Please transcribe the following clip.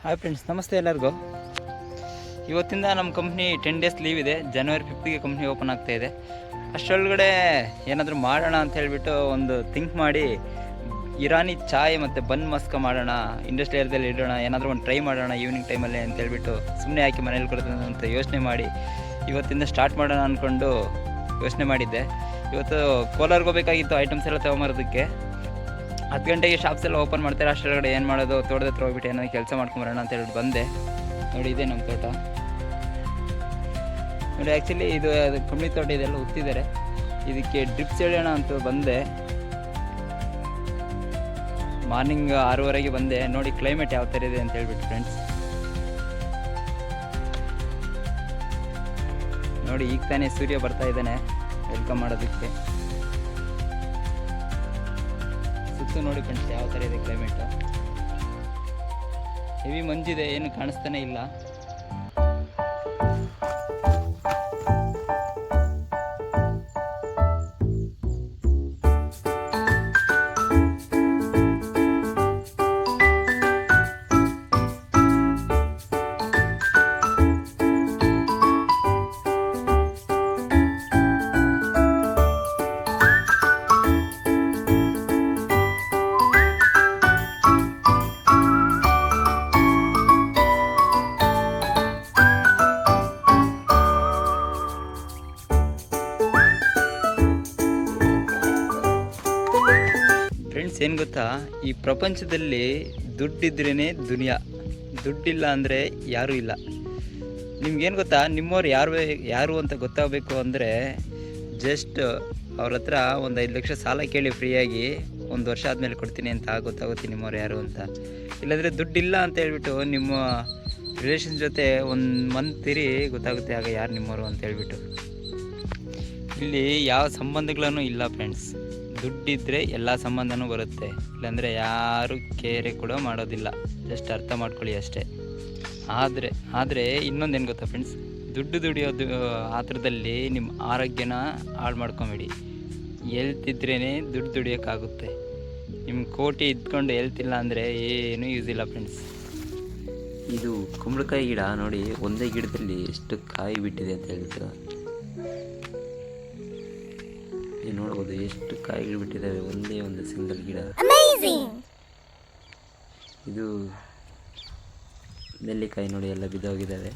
Hi friends, ನಮಸ್ತೆ ಎಲ್ಲರಿಗೂ. ಇವತ್ತಿಂದ ನಮ್ಮ ಕಂಪ್ನಿ 10 ಡೇಸ್ ಲೀವ್ ಇದೆ. ಜನವರಿ 5ಗೆ ಕಂಪ್ನಿ ಓಪನ್ ಆಗ್ತಾಯಿದೆ. ಅಷ್ಟರೊಳಗಡೆ ಏನಾದರೂ ಮಾಡೋಣ ಅಂತ ಹೇಳಿಬಿಟ್ಟು ಒಂದು ಥಿಂಕ್ ಮಾಡಿ ಇರಾನಿ ಚಾಯ್ ಮತ್ತು ಬನ್ ಮಸ್ಕ ಮಾಡೋಣ, ಇಂಡಸ್ಟ್ರಿ ಏರಿಯಾದಲ್ಲಿ ಇಡೋಣ, ಏನಾದರೂ ಒಂದು ಟ್ರೈ ಮಾಡೋಣ ಈವ್ನಿಂಗ್ ಟೈಮಲ್ಲಿ ಅಂತ ಹೇಳ್ಬಿಟ್ಟು ಸುಮ್ಮನೆ ಹಾಕಿ ಮನೇಲಿ ಕೊಡ್ತೀನಿ ಅಂತ ಯೋಚನೆ ಮಾಡಿ ಇವತ್ತಿಂದ ಸ್ಟಾರ್ಟ್ ಮಾಡೋಣ ಅಂದ್ಕೊಂಡು ಯೋಚನೆ ಮಾಡಿದ್ದೆ. ಇವತ್ತು ಕೋಲಾರ್ಗೆ ಹೋಗಬೇಕಾಗಿತ್ತು, ಐಟಮ್ಸ್ ಎಲ್ಲ ತೊಗೊಂಬರೋದಕ್ಕೆ. 10 ಗಂಟೆಗೆ ಶಾಪ್ಸ್ ಎಲ್ಲ ಓಪನ್ ಮಾಡ್ತಾರೆ. ಅಷ್ಟರೊಳಗಡೆ ಏನು ಮಾಡೋದು, ತೋಟದ ಹತ್ರ ಹೋಗ್ಬಿಟ್ಟು ಏನೋ ಕೆಲಸ ಮಾಡ್ಕೊಂಬರೋಣ ಅಂತ ಹೇಳ್ಬಿಟ್ಟು ಬಂದೆ. ನೋಡಿ, ಇದೆ ನಮ್ಮ ತೋಟ. ನೋಡಿ, ಆ್ಯಕ್ಚುಲಿ ಇದು ಕಂಪ್ನಿ ತೋಟ, ಇದೆಲ್ಲ ಉತ್ತಿದ್ದಾರೆ. ಇದಕ್ಕೆ ಡ್ರಿಪ್ಸ್ ಎಳೆಯೋಣ ಅಂತ ಬಂದೆ. ಮಾರ್ನಿಂಗ್ 6:30ಗೆ ಬಂದೆ. ನೋಡಿ ಕ್ಲೈಮೇಟ್ ಯಾವ ಥರ ಇದೆ ಅಂತ ಹೇಳ್ಬಿಟ್ಟು ಫ್ರೆಂಡ್ಸ್. ನೋಡಿ, ಈಗ ತಾನೇ ಸೂರ್ಯ ಬರ್ತಾ ಇದ್ದಾನೆ ವೆಲ್ಕಮ್ ಮಾಡೋದಕ್ಕೆ. ಸುತ್ತು ನೋಡಿ ಫ್ರೆಂಡ್ಸ್ ಯಾವ ಥರ ಇದೆ ಕ್ಲೈಮೇಟು. ಹೆವಿ ಮಂಜಿದೆ, ಏನು ಕಾಣಿಸ್ತಾನೆ ಇಲ್ಲ. ಫ್ರೆಂಡ್ಸ್, ಏನು ಗೊತ್ತಾ, ಈ ಪ್ರಪಂಚದಲ್ಲಿ ದುಡ್ಡಿದ್ರೇ ದುನಿಯಾ. ದುಡ್ಡಿಲ್ಲ ಅಂದರೆ ಯಾರೂ ಇಲ್ಲ. ನಿಮ್ಗೇನು ಗೊತ್ತಾ, ನಿಮ್ಮವ್ರು ಯಾರು ಅಂತ ಗೊತ್ತಾಗಬೇಕು ಅಂದರೆ ಜಸ್ಟ್ ಅವ್ರ ಹತ್ರ ಒಂದು 5 ಲಕ್ಷ ಸಾಲ ಕೇಳಿ ಫ್ರೀಯಾಗಿ, 1 ವರ್ಷ ಆದಮೇಲೆ ಕೊಡ್ತೀನಿ ಅಂತ ಗೊತ್ತಾಗುತ್ತೆ ನಿಮ್ಮವ್ರು ಯಾರು ಅಂತ. ಇಲ್ಲಾಂದರೆ ದುಡ್ಡಿಲ್ಲ ಅಂತ ಹೇಳ್ಬಿಟ್ಟು ನಿಮ್ಮ ರಿಲೇಷನ್ ಜೊತೆ 1 ಮಂತ್ ಇರಿ, ಗೊತ್ತಾಗುತ್ತೆ ಆಗ ಯಾರು ನಿಮ್ಮವರು ಅಂತ ಹೇಳ್ಬಿಟ್ಟು. ಇಲ್ಲಿ ಯಾವ ಸಂಬಂಧಗಳೂ ಇಲ್ಲ ಫ್ರೆಂಡ್ಸ್. ದುಡ್ಡಿದ್ದರೆ ಎಲ್ಲ ಸಂಬಂಧನೂ ಬರುತ್ತೆ, ಇಲ್ಲಾಂದರೆ ಯಾರು ಕೇರೆ ಕೂಡ ಮಾಡೋದಿಲ್ಲ. ಜಸ್ಟ್ ಅರ್ಥ ಮಾಡ್ಕೊಳ್ಳಿ ಅಷ್ಟೇ. ಆದರೆ ಇನ್ನೊಂದೇನು ಗೊತ್ತಾ ಫ್ರೆಂಡ್ಸ್, ದುಡ್ಡು ದುಡಿಯೋದು ಆತರದಲ್ಲಿ ನಿಮ್ಮ ಆರೋಗ್ಯನ ಹಾಳು ಮಾಡ್ಕೊಂಬೇಡಿ. ಹೆಲ್ತ್ ಇದ್ರೇ ದುಡ್ಡು ದುಡಿಯೋಕ್ಕಾಗುತ್ತೆ. ನಿಮ್ಮ ಕೋಟಿ ಇದ್ಕೊಂಡು ಹೆಲ್ತ್ ಇಲ್ಲ ಅಂದರೆ ಏನೂ ಯೂಸ್ ಇಲ್ಲ ಫ್ರೆಂಡ್ಸ್. ಇದು ಕುಂಬಳಕಾಯಿ ಗಿಡ ನೋಡಿ, ಒಂದೇ ಗಿಡದಲ್ಲಿ ಎಷ್ಟು ಕಾಯಿ ಬಿಟ್ಟಿದೆ ಅಂತ ಹೇಳ್ಬಿಟ್ಟು ನೋಡ್ಬೋದು. ಎಷ್ಟು ಕಾಯಿಗಳು ಬಿಟ್ಟಿದ್ದಾವೆ ಒಂದೇ ಒಂದು ಸಿಂಗಲ್ ಗಿಡ. ಇದು ನೆಲ್ಲಿಕಾಯಿ ನೋಡಿ, ಎಲ್ಲ ಬಿದ್ದೋಗಿದ್ದಾವೆ.